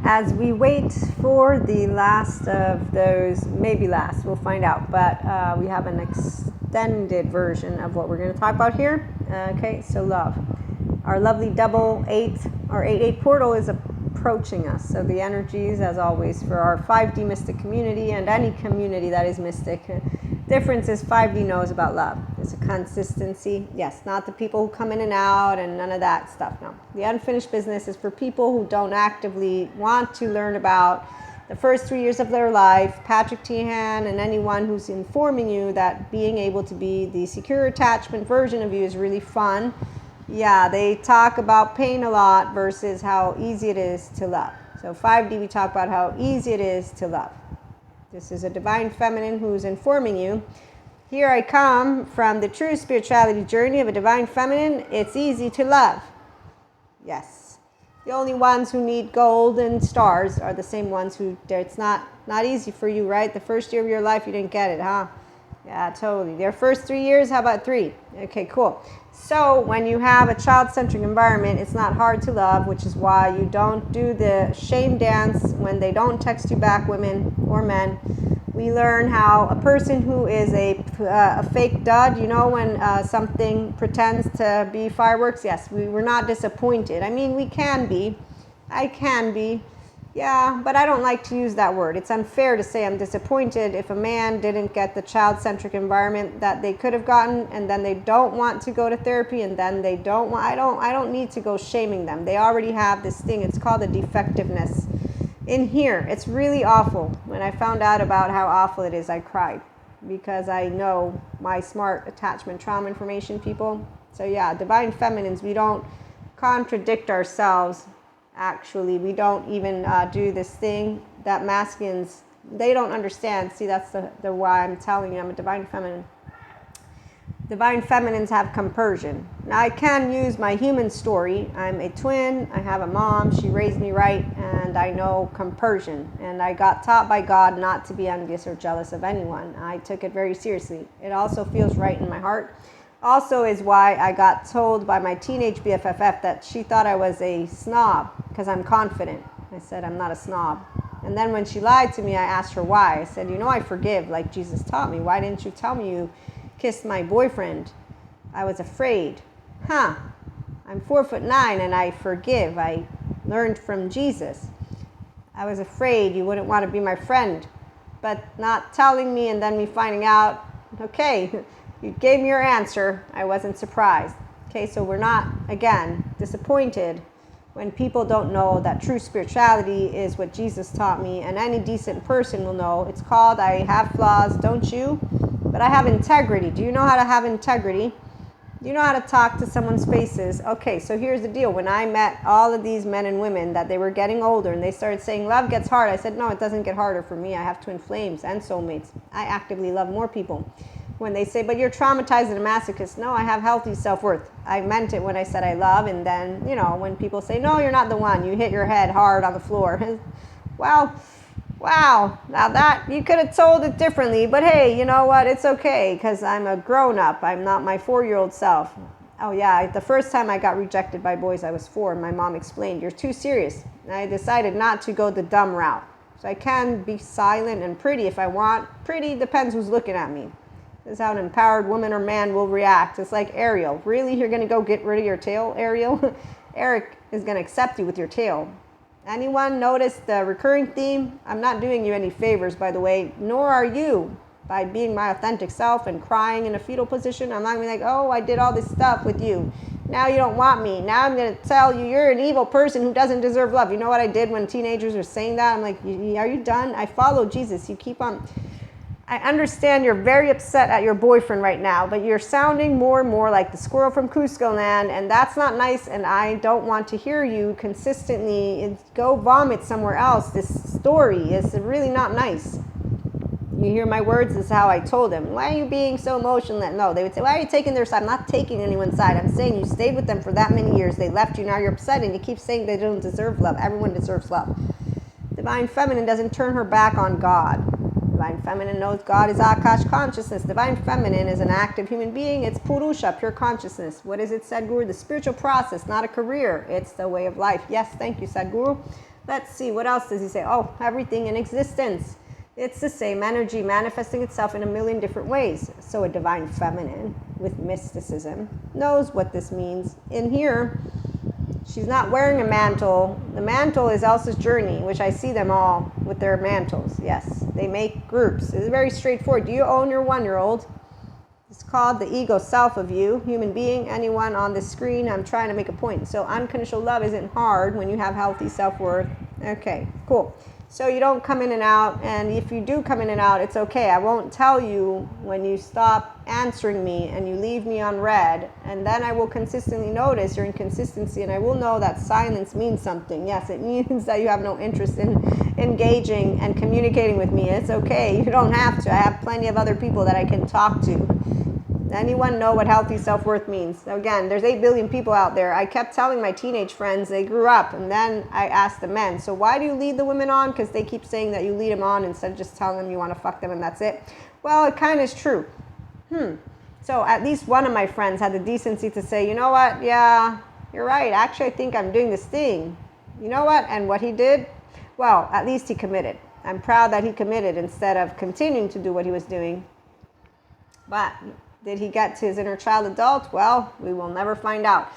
as we wait for the last of those, maybe last, we'll find out, but we have an extended version of what we're going to talk about here. Okay, so love. Our lovely double 8 or 8-8 portal is approaching us. So the energies, as always, for our 5D mystic community and any community that is mystic, difference is 5D knows about love. It's a consistency. Yes, not the people who come in and out and none of that stuff. No. The unfinished business is for people who don't actively want to learn about the first 3 years of their life. Patrick Teahan and anyone who's informing you that being able to be the secure attachment version of you is really fun. Yeah, they talk about pain a lot versus how easy it is to love. So 5D, we talk about how easy it is to love. This is a divine feminine who's informing you. Here I come from the true spirituality journey of a divine feminine. It's easy to love. Yes. The only ones who need gold and stars are the same ones who, it's not easy for you, right? The first year of your life, you didn't get it, huh? Yeah, totally. Their first 3 years, how about 3? Okay, cool. So when you have a child-centric environment, it's not hard to love, which is why you don't do the shame dance when they don't text you back, women or men. We learn how a person who is a fake dud, you know, when something pretends to be fireworks, yes, we're not disappointed. I mean, we can be. I can be. Yeah, but I don't like to use that word. It's unfair to say I'm disappointed if a man didn't get the child-centric environment that they could have gotten, and then they don't want to go to therapy, and then they don't want. I don't need to go shaming them. They already have this thing. It's called a defectiveness. In here, it's really awful. When I found out about how awful it is, I cried because I know my smart attachment trauma information people. So yeah, divine feminines, we don't contradict ourselves. Actually, we don't even do this thing that masculines, they don't understand. See, that's the why I'm telling you I'm a divine feminine. Divine feminines have compersion. Now, I can use my human story. I'm a twin. I have a mom. She raised me right, and I know compersion. And I got taught by God not to be envious or jealous of anyone. I took it very seriously. It also feels right in my heart. Also is why I got told by my teenage BFFF that she thought I was a snob because I'm confident. I said, I'm not a snob. And then when she lied to me, I asked her why. I said, you know, I forgive like Jesus taught me. Why didn't you tell me you kissed my boyfriend? I was afraid. Huh. I'm 4'9" and I forgive. I learned from Jesus. I was afraid you wouldn't want to be my friend. But not telling me and then me finding out, okay, you gave me your answer. I wasn't surprised. Okay, so we're not, again, disappointed when people don't know that true spirituality is what Jesus taught me, and any decent person will know. It's called, I have flaws, don't you? But I have integrity. Do you know how to have integrity? Do you know how to talk to someone's faces? Okay, so here's the deal. When I met all of these men and women that they were getting older and they started saying, love gets hard, I said, no, it doesn't get harder for me. I have twin flames and soulmates. I actively love more people. When they say, but you're traumatized and a masochist. No, I have healthy self-worth. I meant it when I said I love. And then, you know, when people say, no, you're not the one, you hit your head hard on the floor. Well, wow, now that, you could have told it differently. But hey, you know what? It's okay because I'm a grown-up. I'm not my 4-year-old self. Oh, yeah, the first time I got rejected by boys, I was 4. And my mom explained, you're too serious. And I decided not to go the dumb route. So I can be silent and pretty if I want. Pretty depends who's looking at me. This is how an empowered woman or man will react. It's like Ariel. Really? You're going to go get rid of your tail, Ariel? Eric is going to accept you with your tail. Anyone notice the recurring theme? I'm not doing you any favors, by the way, nor are you, by being my authentic self and crying in a fetal position. I'm not going to be like, oh, I did all this stuff with you. Now you don't want me. Now I'm going to tell you you're an evil person who doesn't deserve love. You know what I did when teenagers were saying that? I'm like, are you done? I follow Jesus. You keep on... I understand you're very upset at your boyfriend right now, but you're sounding more and more like the squirrel from Cusco land, and that's not nice, and I don't want to hear you consistently. Go vomit somewhere else. This story is really not nice. You hear my words? This is how I told them. Why are you being so emotional? No, they would say, why are you taking their side? I'm not taking anyone's side. I'm saying you stayed with them for that many years. They left you. Now you're upset, and you keep saying they don't deserve love. Everyone deserves love. Divine Feminine doesn't turn her back on God. Divine Feminine knows God is Akash consciousness. Divine Feminine is an active human being. It's Purusha, pure consciousness. What is it, Sadhguru? The spiritual process, not a career. It's the way of life. Yes, thank you, Sadhguru. Let's see, what else does he say? Oh, everything in existence. It's the same energy manifesting itself in a million different ways. So a divine feminine with mysticism knows what this means. In here, she's not wearing a mantle. The mantle is Elsa's journey, which I see them all with their mantles. Yes, they make groups. It's very straightforward. Do you own your 1-year-old? It's called the ego self of you, human being, anyone on the screen. I'm trying to make a point. So unconditional love isn't hard when you have healthy self-worth. Okay, cool. So you don't come in and out, and if you do come in and out, it's okay. I won't tell you when you stop answering me and you leave me on red, and then I will consistently notice your inconsistency, and I will know that silence means something. Yes, it means that you have no interest in engaging and communicating with me. It's okay. You don't have to. I have plenty of other people that I can talk to. Anyone know what healthy self-worth means? Again, there's 8 billion people out there. I kept telling my teenage friends, they grew up, and then I asked the men, so why do you lead the women on? Because they keep saying that you lead them on instead of just telling them you want to fuck them and that's it. Well, it kind of is true. So at least one of my friends had the decency to say, you know what? Yeah, you're right. Actually, I think I'm doing this thing. You know what? And what he did? Well, at least he committed. I'm proud that he committed instead of continuing to do what he was doing. But did he get to his inner child adult? Well, we will never find out.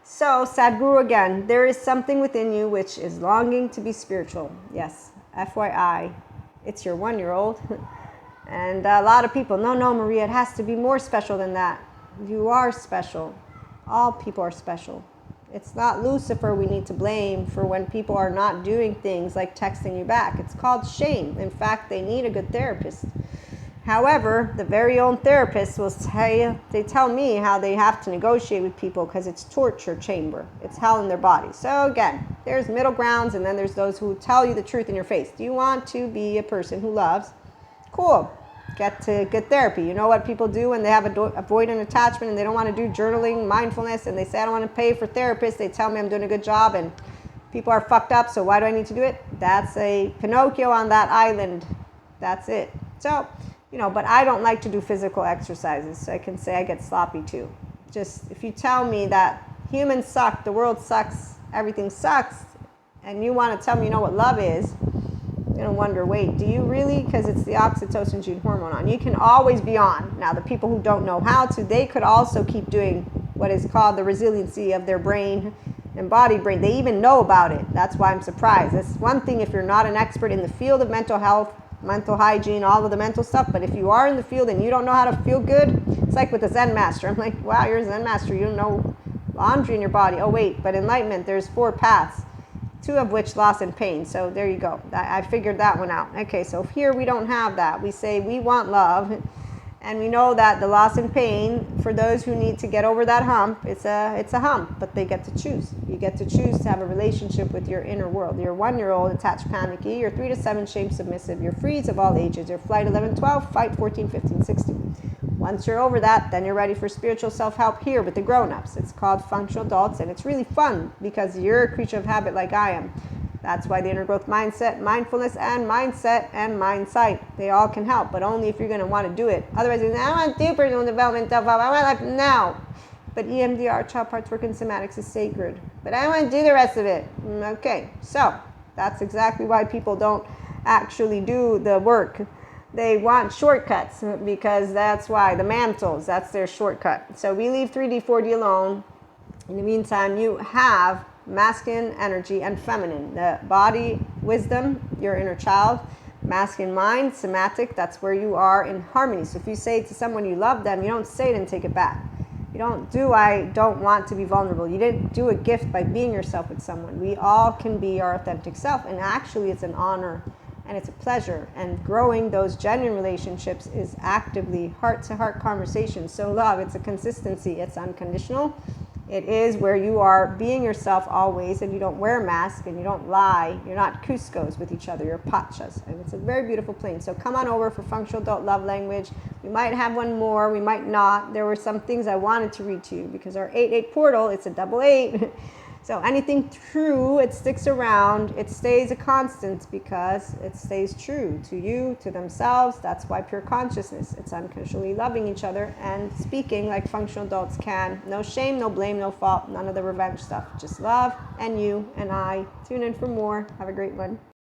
So, Sadhguru again, there is something within you which is longing to be spiritual. Yes, FYI, it's your 1-year-old. And a lot of people, no, Maria, it has to be more special than that. You are special. All people are special. It's not Lucifer we need to blame for when people are not doing things like texting you back. It's called shame. In fact, they need a good therapist. However, the very own therapists will say, they tell me how they have to negotiate with people because it's torture chamber. It's hell in their body. So again, there's middle grounds, and then there's those who tell you the truth in your face. Do you want to be a person who loves? Cool. Get to good therapy. You know what people do when they have avoidant attachment and they don't want to do journaling, mindfulness, and they say, I don't want to pay for therapists. They tell me I'm doing a good job and people are fucked up, so why do I need to do it? That's a Pinocchio on that island. That's it. So, but I don't like to do physical exercises, so I can say I get sloppy too. Just if you tell me that humans suck, the world sucks, everything sucks, and you want to tell me you know what love is, you're going to wonder, wait, do you really? Because it's the oxytocin gene hormone on. You can always be on. Now, the people who don't know how to, they could also keep doing what is called the resiliency of their brain, embodied brain. They even know about it. That's why I'm surprised. It's one thing if you're not an expert in the field of mental health, mental hygiene, all of the mental stuff, but if you are in the field and you don't know how to feel good, it's like with the Zen master. I'm like, wow, you're a Zen master, you don't know laundry in your body. Oh wait, but enlightenment, there's 4 paths, 2 of which loss and pain. So there you go. I figured that one out. Okay, so here we don't have that. We say we want love, and we know that the loss and pain, for those who need to get over that hump, it's a hump, but they get to choose. You get to choose to have a relationship with your inner world. Your 1-year-old, attached, panicky. Your 3 to 7, shame, submissive. Your freeze of all ages. Your flight, 11, 12, fight, 14, 15, 16. Once you're over that, then you're ready for spiritual self-help here with the grown-ups. It's called functional adults, and it's really fun because you're a creature of habit like I am. That's why the inner growth mindset, mindfulness, and mindsight, they all can help, but only if you're going to want to do it. Otherwise, I want to do personal development, I want life now. But EMDR, child parts work, and somatics is sacred. But I want to do the rest of it. Okay, so that's exactly why people don't actually do the work. They want shortcuts because that's why the mantles, that's their shortcut. So we leave 3D, 4D alone. In the meantime, you have masculine energy and feminine. The body, wisdom, your inner child. Masculine mind, somatic, that's where you are in harmony. So if you say to someone you love them, you don't say it and take it back. You don't do, I don't want to be vulnerable. You didn't do a gift by being yourself with someone. We all can be our authentic self, and actually it's an honor and it's a pleasure. And growing those genuine relationships is actively heart-to-heart conversations. So love, it's a consistency, it's unconditional. It is where you are being yourself always, and you don't wear a mask, and you don't lie. You're not Cuscos with each other, you're Pachas. And it's a very beautiful plane. So come on over for Functional Adult Love Language. We might have one more, we might not. There were some things I wanted to read to you, because our 8-8 portal, it's a double 8. So anything true, it sticks around, it stays a constant because it stays true to you, to themselves. That's why pure consciousness, it's unconditionally loving each other and speaking like functional adults can. No shame, no blame, no fault, none of the revenge stuff. Just love and you and I. Tune in for more. Have a great one.